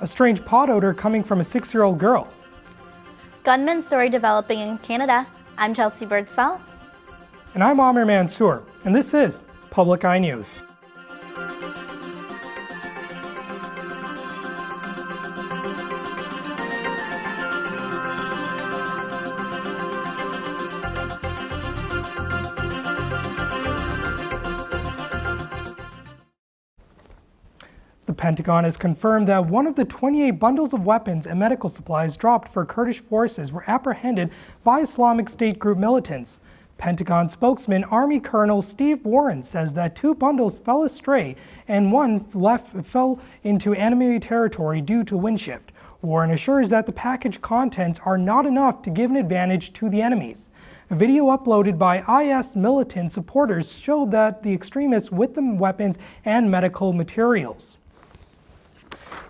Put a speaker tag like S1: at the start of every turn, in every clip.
S1: A strange pot odor coming from a 6-year-old girl.
S2: Gunman story developing in Canada. I'm Chelsea Birdsall.
S1: And I'm Amer Mansoor, and this is Public Eye News. The Pentagon has confirmed that one of the 28 bundles of weapons and medical supplies dropped for Kurdish forces were apprehended by Islamic State group militants. Pentagon spokesman Army Colonel Steve Warren says that 2 bundles fell astray and one fell into enemy territory due to wind shift. Warren assures that the package contents are not enough to give an advantage to the enemies. A video uploaded by IS militant supporters showed that the extremists with the weapons and medical materials.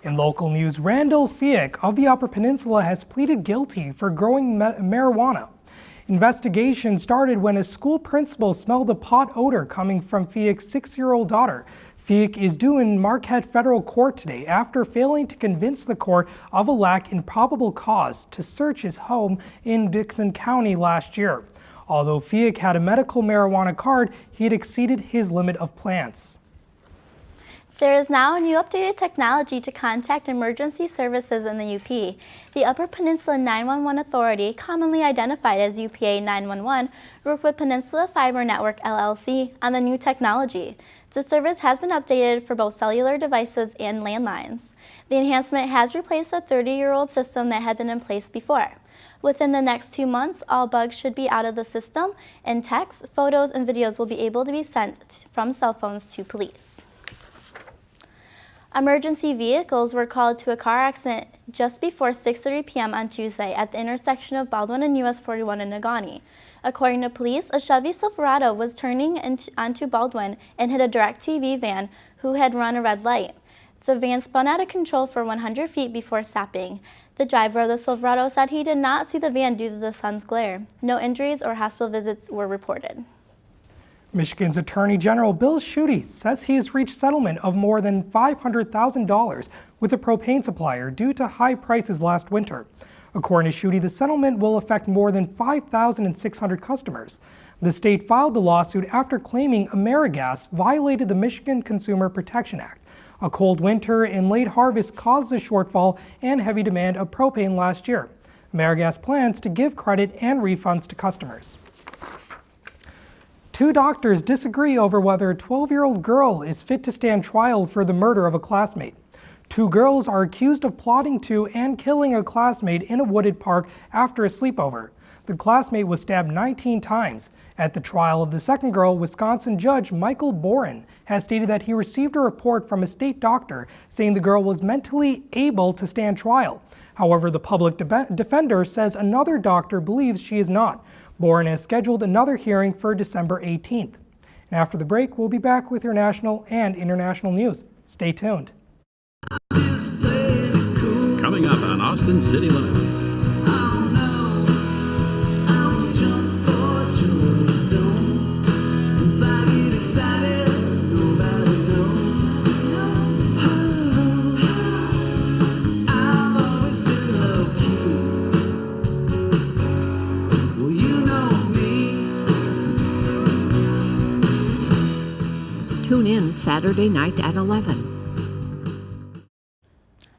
S1: In local news, Randall Fiek of the Upper Peninsula has pleaded guilty for growing marijuana. Investigation started when a school principal smelled a pot odor coming from Fiek's 6-year-old daughter. Fiek is due in Marquette Federal Court today after failing to convince the court of a lack in probable cause to search his home in Dickson County last year. Although Fiek had a medical marijuana card, he had exceeded his limit of plants.
S2: There is now a new updated technology to contact emergency services in the UP. The Upper Peninsula 911 Authority, commonly identified as UPA 911, worked with Peninsula Fiber Network LLC on the new technology. The service has been updated for both cellular devices and landlines. The enhancement has replaced a 30-year-old system that had been in place before. Within the next 2 months, all bugs should be out of the system, and texts, photos, and videos will be able to be sent from cell phones to police. Emergency vehicles were called to a car accident just before 6:30 p.m. on Tuesday at the intersection of Baldwin and US 41 in Negaunee. According to police, a Chevy Silverado was turning onto Baldwin and hit a DirecTV van who had run a red light. The van spun out of control for 100 feet before stopping. The driver of the Silverado said he did not see the van due to the sun's glare. No injuries or hospital visits were reported.
S1: Michigan's Attorney General Bill Schuette says he has reached settlement of more than $500,000 with a propane supplier due to high prices last winter. According to Schuette, the settlement will affect more than 5,600 customers. The state filed the lawsuit after claiming Amer violated the Michigan Consumer Protection Act. A cold winter and late harvest caused the shortfall and heavy demand of propane last year. Amer plans to give credit and refunds to customers. 2 doctors disagree over whether a 12-year-old girl is fit to stand trial for the murder of a classmate. 2 girls are accused of plotting to and killing a classmate in a wooded park after a sleepover. The classmate was stabbed 19 times. At the trial of the second girl, Wisconsin Judge Michael Boren has stated that he received a report from a state doctor saying the girl was mentally able to stand trial. However, the public defender says another doctor believes she is not. Boren has scheduled another hearing for December 18th. And after the break, we'll be back with your national and international news. Stay tuned.
S3: Coming up on Austin City Limits.
S4: Tune in Saturday night at 11.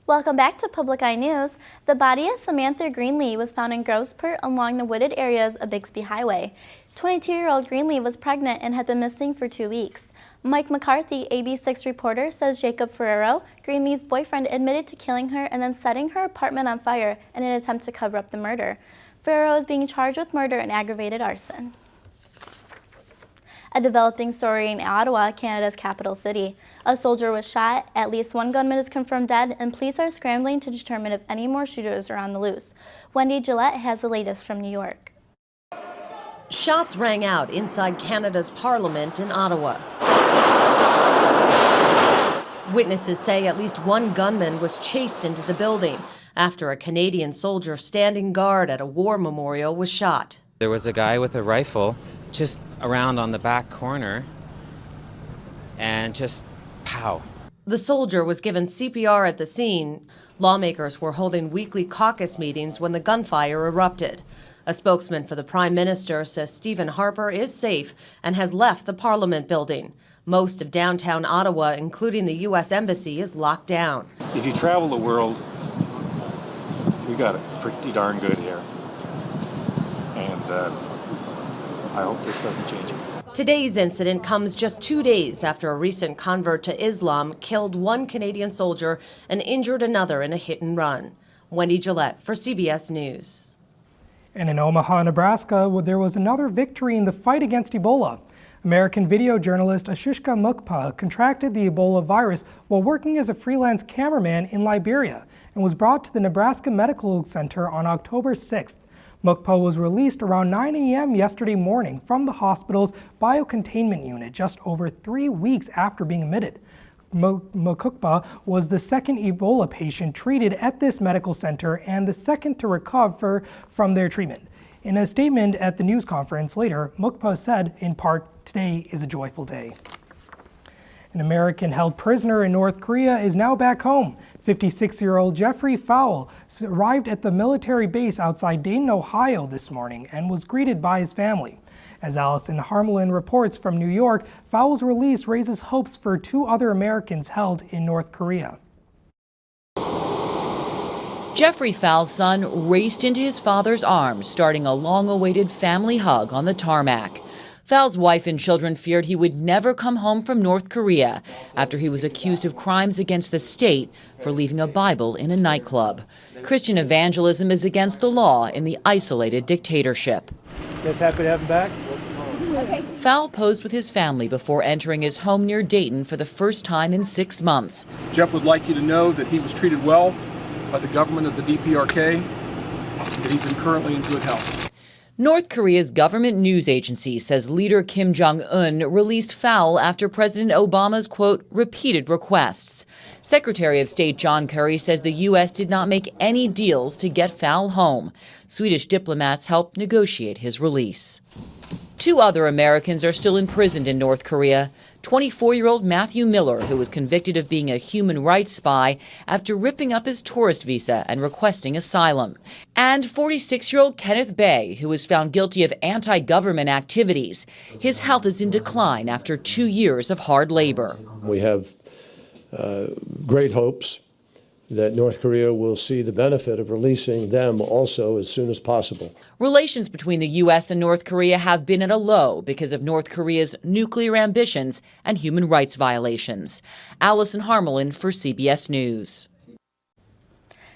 S2: Welcome back to Public Eye News. The body of Samantha Greenlee was found in Grovesport along the wooded areas of Bixby Highway. 22-year-old Greenlee was pregnant and had been missing for 2 weeks. Mike McCarthy, AB6 reporter, says Jacob Ferrero, Greenlee's boyfriend, admitted to killing her and then setting her apartment on fire in an attempt to cover up the murder. Ferrero is being charged with murder and aggravated arson. A developing story in Ottawa, Canada's capital city. A soldier was shot, at least 1 gunman is confirmed dead, and police are scrambling to determine if any more shooters are on the loose. Wendy Gillette has the latest from New York.
S5: Shots rang out inside Canada's Parliament in Ottawa. Witnesses say at least 1 gunman was chased into the building after a Canadian soldier standing guard at a war memorial was shot.
S6: There was a guy with a rifle just around on the back corner and just pow.
S5: The soldier was given CPR at the scene. Lawmakers were holding weekly caucus meetings when the gunfire erupted. A spokesman for the Prime Minister says Stephen Harper is safe and has left the Parliament building. Most of downtown Ottawa, including the U.S. Embassy, is locked down.
S7: If you travel the world, we got it pretty darn good here. And I hope this doesn't change it.
S5: Today's incident comes just 2 days after a recent convert to Islam killed one Canadian soldier and injured another in a hit and run. Wendy Gillette for CBS News.
S1: And in Omaha, Nebraska, there was another victory in the fight against Ebola. American video journalist Ashushka Mukpa contracted the Ebola virus while working as a freelance cameraman in Liberia and was brought to the Nebraska Medical Center on October 6th. Mukpa was released around 9 a.m. yesterday morning from the hospital's biocontainment unit just over 3 weeks after being admitted. Mukpa was the second Ebola patient treated at this medical center and the second to recover from their treatment. In a statement at the news conference later, Mukpa said, in part, "Today is a joyful day." An American held prisoner in North Korea is now back home. 56-year-old Jeffrey Fowle arrived at the military base outside Dayton, Ohio this morning and was greeted by his family. As Allison Harmelin reports from New York, Fowle's release raises hopes for 2 other Americans held in North Korea.
S8: Jeffrey Fowle's son raced into his father's arms, starting a long-awaited family hug on the tarmac. Fowle's wife and children feared he would never come home from North Korea after he was accused of crimes against the state for leaving a Bible in a nightclub. Christian evangelism is against the law in the isolated dictatorship.
S9: Just happy to have him back.
S8: Fowle posed with his family before entering his home near Dayton for the first time in 6 months.
S9: Jeff would like you to know that he was treated well by the government of the DPRK, and that he's currently in good health.
S8: North Korea's government news agency says leader Kim Jong-un released Fowle after President Obama's, quote, repeated requests. Secretary of State John Kerry says the U.S. did not make any deals to get Fowle home. Swedish diplomats helped negotiate his release. 2 other Americans are still imprisoned in North Korea. 24-year-old Matthew Miller, who was convicted of being a human rights spy after ripping up his tourist visa and requesting asylum. And 46-year-old Kenneth Bay, who was found guilty of anti-government activities. His health is in decline after 2 years of hard labor.
S10: We have great hopes that North Korea will see the benefit of releasing them also as soon as possible.
S8: Relations between the U.S. and North Korea have been at a low because of North Korea's nuclear ambitions and human rights violations. Allison Harmelin for CBS News.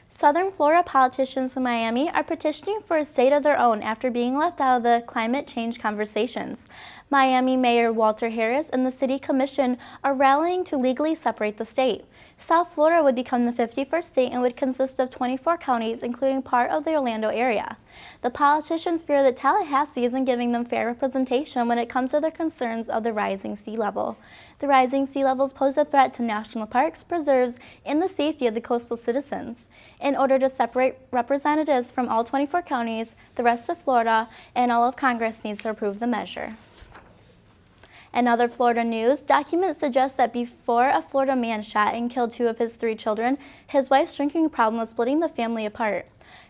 S2: Southern Florida politicians in Miami are petitioning for a state of their own after being left out of the climate change conversations. Miami Mayor Walter Harris and the City Commission are rallying to legally separate the state. South Florida would become the 51st state and would consist of 24 counties, including part of the Orlando area. The politicians fear that Tallahassee isn't giving them fair representation when it comes to their concerns of the rising sea level. The rising sea levels pose a threat to national parks, preserves, and the safety of the coastal citizens. In order to separate representatives from all 24 counties, the rest of Florida, and all of Congress needs to approve the measure. In other Florida news, documents suggest that before a Florida man shot and killed 2 of his 3 children, his wife's drinking problem was splitting the family apart.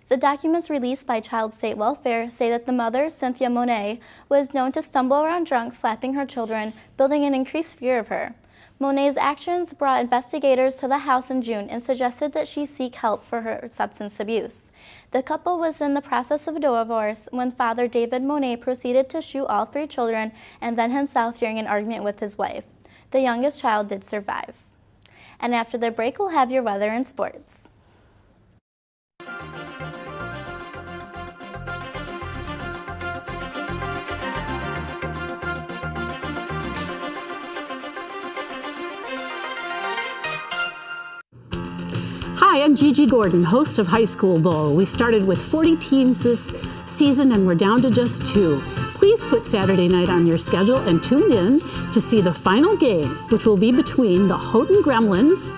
S2: The documents released by Child State Welfare say that the mother, Cynthia Monet, was known to stumble around drunk, slapping her children, building an increased fear of her. Monet's actions brought investigators to the house in June and suggested that she seek help for her substance abuse. The couple was in the process of divorce when Father David Monet proceeded to shoot all 3 children and then himself during an argument with his wife. The youngest child did survive. And after the break, we'll have your weather and sports.
S11: Hi, I'm Gigi Gordon, host of High School Bowl. We started with 40 teams this season and we're down to just 2. Please put Saturday night on your schedule and tune in to see the final game, which will be between the Houghton Gremlins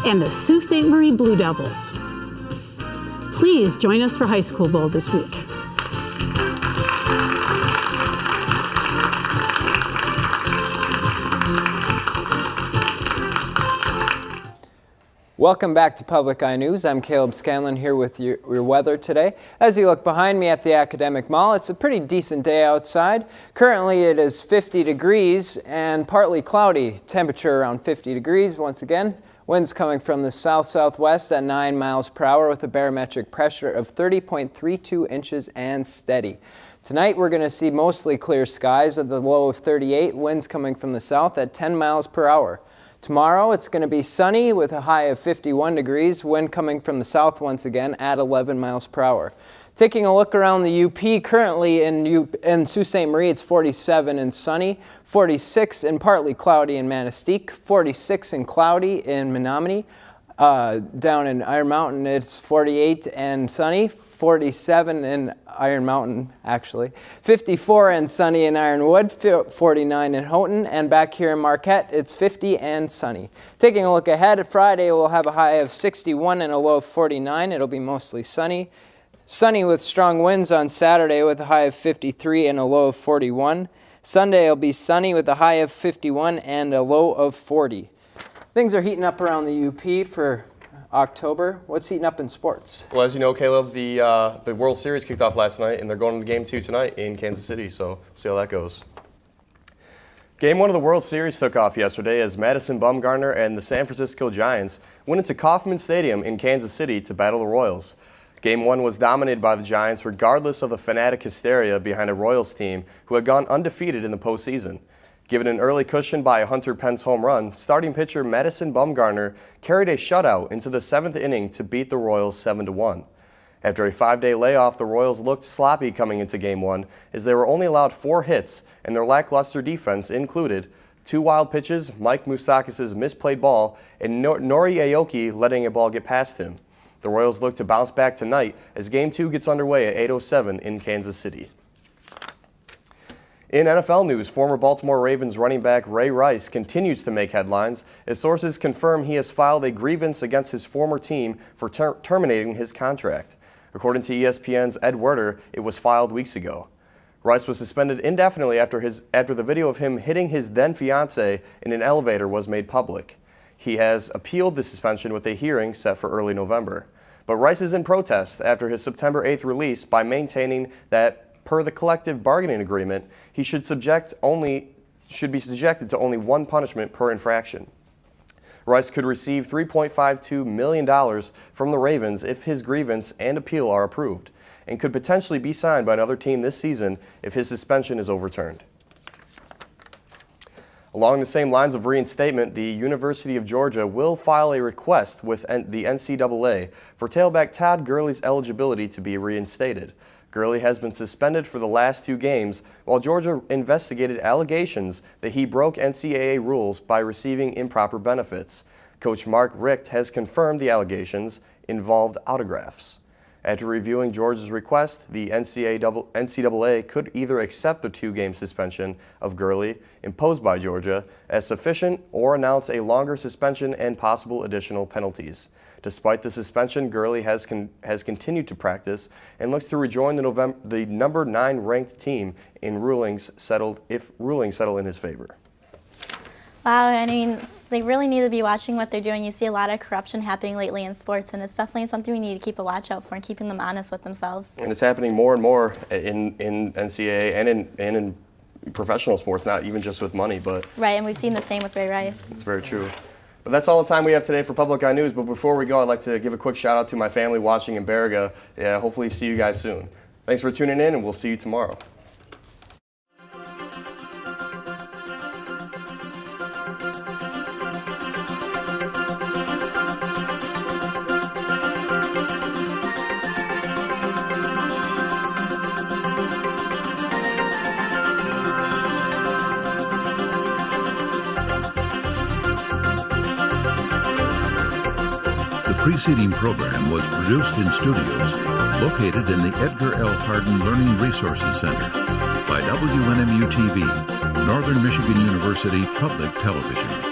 S11: and the Sault Ste. Marie Blue Devils. Please join us for High School Bowl this week.
S12: Welcome back to Public Eye News. I'm Caleb Scanlon here with your weather today. As you look behind me at the Academic Mall, it's a pretty decent day outside. Currently it is 50 degrees and partly cloudy. Temperature around 50 degrees once again. Winds coming from the south-southwest at 9 miles per hour with a barometric pressure of 30.32 inches and steady. Tonight we're going to see mostly clear skies with a low of 38, winds coming from the south at 10 miles per hour. Tomorrow it's going to be sunny with a high of 51 degrees, wind coming from the south once again at 11 miles per hour. Taking a look around the UP, currently in Sault Ste. Marie it's 47 and sunny, 46 and partly cloudy in Manistee, 46 and cloudy in Menominee. Down in Iron Mountain it's 48 and sunny, 47 in Iron Mountain actually, 54 and sunny in Ironwood, 49 in Houghton, and back here in Marquette it's 50 and sunny. Taking a look ahead, Friday we'll have a high of 61 and a low of 49. It'll be mostly sunny. Sunny with strong winds on Saturday with a high of 53 and a low of 41. Sunday will be sunny with a high of 51 and a low of 40. Things are heating up around the UP for October. What's heating up in sports?
S13: Well, as you know, Caleb, the World Series kicked off last night, and they're going to Game 2 tonight in Kansas City, so see how that goes. Game 1 of the World Series took off yesterday as Madison Bumgarner and the San Francisco Giants went into Kauffman Stadium in Kansas City to battle the Royals. Game 1 was dominated by the Giants regardless of the fanatic hysteria behind a Royals team who had gone undefeated in the postseason. Given an early cushion by a Hunter Pence home run, starting pitcher Madison Bumgarner carried a shutout into the 7th inning to beat the Royals 7-1. After a 5-day layoff, the Royals looked sloppy coming into Game 1 as they were only allowed 4 hits, and their lackluster defense included 2 wild pitches, Mike Moustakas' misplayed ball, and Nori Aoki letting a ball get past him. The Royals look to bounce back tonight as Game 2 gets underway at 8:07 in Kansas City. In NFL news, former Baltimore Ravens running back Ray Rice continues to make headlines as sources confirm he has filed a grievance against his former team for terminating his contract. According to ESPN's Ed Werder, it was filed weeks ago. Rice was suspended indefinitely after the video of him hitting his then-fiancée in an elevator was made public. He has appealed the suspension with a hearing set for early November. But Rice is in protest after his September 8th release by maintaining that per the collective bargaining agreement, he should be subjected to only 1 punishment per infraction. Rice could receive $3.52 million from the Ravens if his grievance and appeal are approved, and could potentially be signed by another team this season if his suspension is overturned. Along the same lines of reinstatement, the University of Georgia will file a request with the NCAA for tailback Todd Gurley's eligibility to be reinstated. Gurley has been suspended for the last 2 games while Georgia investigated allegations that he broke NCAA rules by receiving improper benefits. Coach Mark Richt has confirmed the allegations involved autographs. After reviewing Georgia's request, the NCAA could either accept the 2-game suspension of Gurley imposed by Georgia as sufficient or announce a longer suspension and possible additional penalties. Despite the suspension, Gurley has continued to practice and looks to rejoin the number 9 ranked team if rulings settle in his favor.
S2: Wow, I mean, they really need to be watching what they're doing. You see a lot of corruption happening lately in sports, and it's definitely something we need to keep a watch out for and keeping them honest with themselves.
S13: And it's happening more and more in NCAA and in professional sports, not even just with money, but
S2: right, and we've seen the same with Ray Rice.
S13: It's very true. But that's all the time we have today for Public Eye News. But before we go, I'd like to give a quick shout out to my family watching in Baraga. Yeah, hopefully see you guys soon. Thanks for tuning in, and we'll see you tomorrow.
S14: The preceding program was produced in studios located in the Edgar L. Hardin Learning Resources Center by WNMU-TV, Northern Michigan University Public Television.